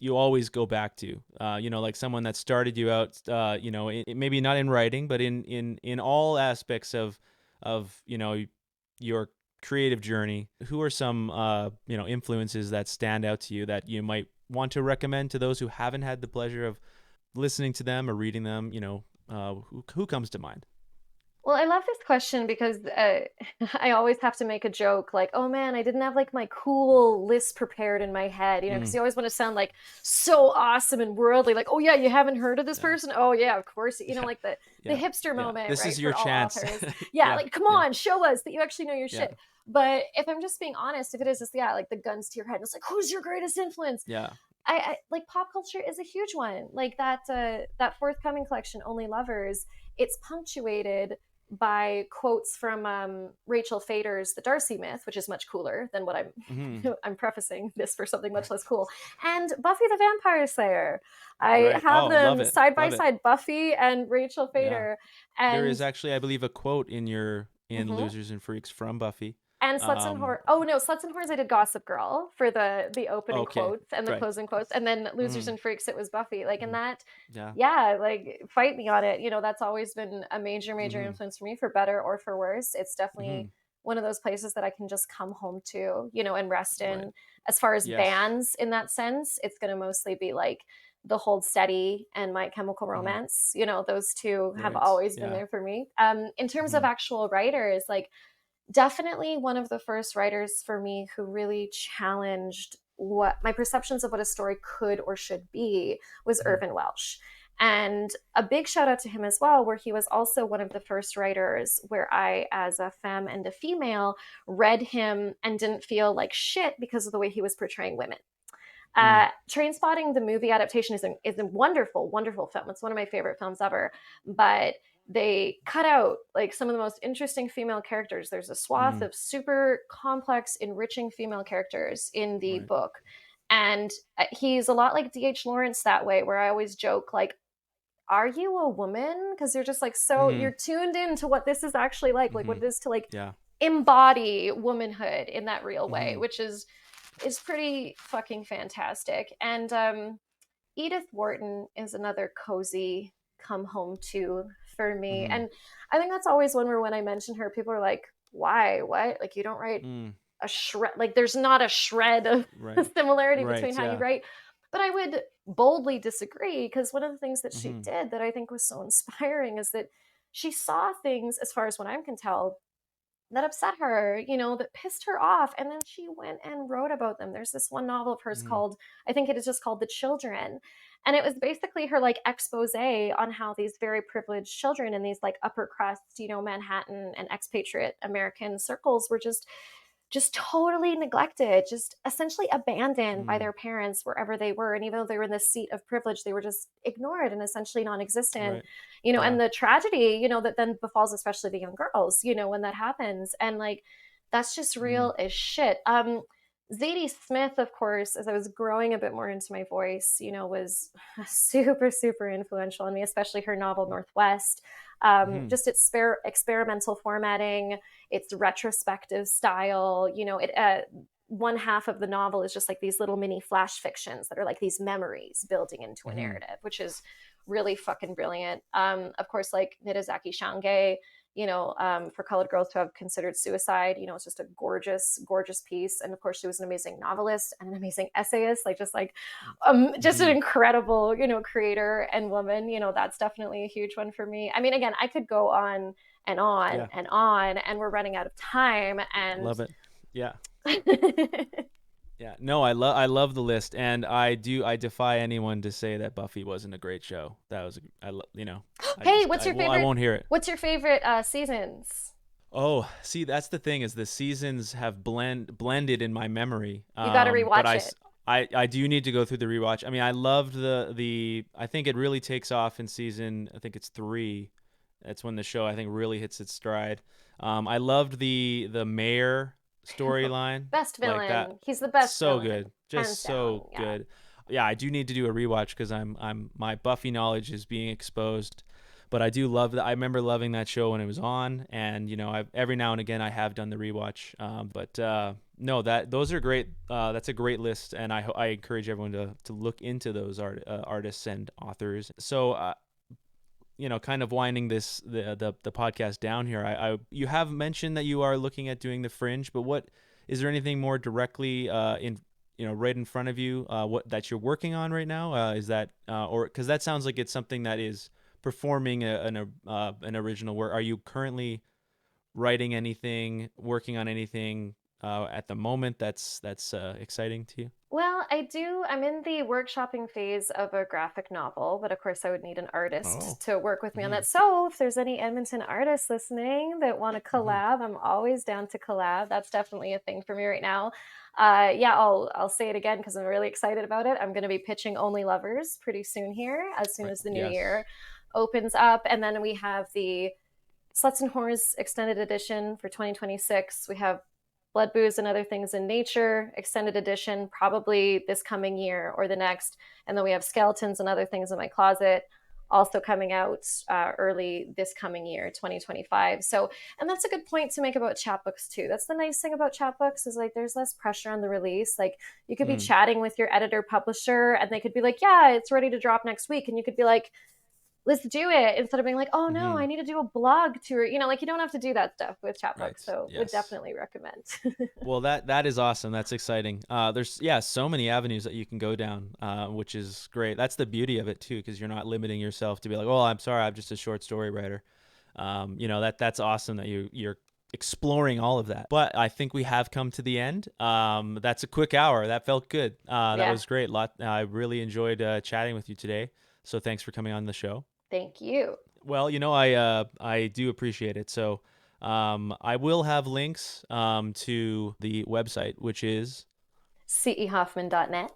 you always go back to. Like someone that started you out. Maybe not in writing, but in all aspects of your creative journey. Who are some influences that stand out to you that you might want to recommend to those who haven't had the pleasure of listening to them or reading them? Who comes to mind? Well, I love this question because I always have to make a joke like, oh man, I didn't have like my cool list prepared in my head, because Mm, you always want to sound like so awesome and worldly, like, oh yeah, you haven't heard of this yeah, person? Oh yeah, of course, yeah, like the yeah, hipster yeah. moment, This right, is your for all chance. authors. Yeah, Yeah, like come yeah, on, show us that you actually know your yeah, shit. But if I'm just being honest, if it is just, yeah, like the guns to your head, it's like, who's your greatest influence? yeah. I like pop culture is a huge one. Like that forthcoming collection, Only Lovers, it's punctuated by quotes from Rachel Fader's The Darcy Myth, which is much cooler than what I'm Hmm. I'm prefacing this for something much less cool, and Buffy the Vampire Slayer. I Right. have Oh, love them it, side by love it. side, Buffy and Rachel Yeah. Fader, There and is actually, I believe, a quote in mhm, Losers and Freaks from Buffy. and Sluts and Um. Horror. Oh no, Sluts and Horrors. I did Gossip Girl for the opening Okay. quotes and the Right. closing quotes, and then Losers Hmm. and Freaks. It was Buffy. Like in Hmm. that, Yeah. yeah, like fight me on it. That's always been a major Hmm. influence for me, for better or for worse. It's definitely Hmm. one of those places that I can just come home to, and rest Right. in. As far as Yes. bands in that sense, it's going to mostly be like the Hold Steady and My Chemical Hmm. Romance. Those two have Right. always been Yeah. there for me. In terms of Hmm. actual writers, like definitely one of the first writers for me who really challenged what my perceptions of what a story could or should be was Hmm. Irvin Welsh. And a big shout out to him as well, where he was also one of the first writers where I, as a femme and a female, read him and didn't feel like shit because of the way he was portraying women. Mm. Trainspotting, the movie adaptation, is a wonderful, wonderful film. It's one of my favorite films ever. But they cut out like some of the most interesting female characters. There's a swath Mm. of super complex, enriching female characters in the Right. book. And he's a lot like D.H. Lawrence that way, where I always joke, like, are you a woman? Because you're just like, so Hmm. you're tuned into what this is actually like what Hmm. it is to like Yeah. embody womanhood in that real way, Hmm. which is pretty fucking fantastic. And Edith Wharton is another cozy come home to for me. Hmm. And I think that's always one where when I mention her, people are like, why? What? Like, you don't write Mm. a shred, like, there's not a shred of Right. similarity between Right. how you Yeah. write. But I would boldly disagree because one of the things that she Hmm. did that I think was so inspiring is that she saw things, as far as what I can tell, that upset her, that pissed her off. And then she went and wrote about them. There's this one novel of hers Hmm. called, I think it is just called The Children. And it was basically her like expose on how these very privileged children in these like upper crust, Manhattan and expatriate American circles were just totally neglected, just essentially abandoned by Hmm. their parents wherever they were. And even though they were in this seat of privilege, they were just ignored and essentially non existent, Right. Yeah. and the tragedy, that then befalls especially the young girls, when that happens. And like, that's just Hmm. real as shit. Zadie Smith, of course, as I was growing a bit more into my voice, was super, super influential on me, especially her novel Northwest. Hmm. Just its experimental formatting, its retrospective style. One half of the novel is just like these little mini flash fictions that are like these memories building into a Hmm. narrative, which is really fucking brilliant. Of course, like Nidazaki Shange, for colored girls to have considered suicide, it's just a gorgeous, gorgeous piece. And of course, she was an amazing novelist and an amazing essayist, like just an Hmm. incredible, creator and woman. That's definitely a huge one for me. I mean, again, I could go on and on Yeah. and on, and we're running out of time. And Love it. Yeah. Yeah. No, I love the list, and I defy anyone to say that Buffy wasn't a great show. That was I Hey, just I won't hear it. what's your favorite seasons? Oh, see, that's the thing is the seasons have blended in my memory. You got to But rewatch it. I do need to go through the rewatch. I mean, I loved the I think it really takes off in season, I think it's 3. That's when the show I think really hits its stride. I loved the mayor storyline. Best Like that. villain. He's the best So villain. good. Hands Just down. so Yeah. good. Yeah, I do need to do a rewatch because my Buffy knowledge is being exposed. But I do love that. I remember loving that show when it was on, and every now and again I have done the rewatch. But no, those are great. That's a great list, and I encourage everyone to look into those artists and authors. So kind of winding the podcast down here. You have mentioned that you are looking at doing the Fringe, but what is there anything more directly in right in front of you what that you're working on right now? Is that or because that sounds like it's something that is performing an original work. Are you currently writing anything, working on anything at the moment that's exciting to you? Well, I do. I'm in the workshopping phase of a graphic novel, but of course, I would need an Oh. artist to work with me on Mm-hmm. that. So, if there's any Edmonton artists listening that want to Mm-hmm. collab, I'm always down to collab. That's definitely a thing for me right now. Yeah, I'll say it again because I'm really excited about it. I'm going to be pitching Only Lovers pretty soon here, as soon Right. as the new Yes. year opens up, and then we have the Sluts and Whores Extended Edition for 2026. We have Blood, Booze, and Other Things in Nature Extended Edition, probably this coming year or the next. And then we have Skeletons and Other Things in My Closet, also coming out early this coming year, 2025. So, and that's a good point to make about chapbooks too. That's the nice thing about chapbooks is like there's less pressure on the release. Like you could be Mm. chatting with your editor publisher and they could be like, yeah, it's ready to drop next week. And you could be like, let's do it instead of being like, oh no, Mm-hmm. I need to do a blog tour. Like you don't have to do that stuff with Right. chapbooks. So would Yes. definitely recommend. Well, that is awesome. That's exciting. There's so many avenues that you can go down, which is great. That's the beauty of it too, because you're not limiting yourself to be like, oh, I'm sorry, I'm just a short story writer. That's awesome that you're exploring all of that. But I think we have come to the end. That's a quick hour. That felt good. That Yeah. was great. I really enjoyed chatting with you today. So thanks for coming on the show. Thank you. Well, I do appreciate it. So I will have links to the website, which is, cehoffman.net.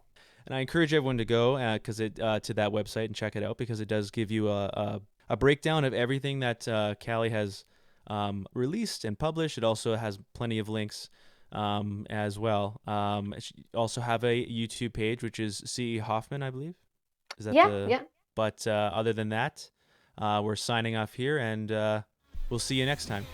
and I encourage everyone to go because to that website and check it out because it does give you a breakdown of everything that Callie has released and published. It also has plenty of links as well. She also have a YouTube page, which is C.E. Hoffman, I believe. Is that Yeah, the? yeah. But other than that, we're signing off here, and we'll see you next time.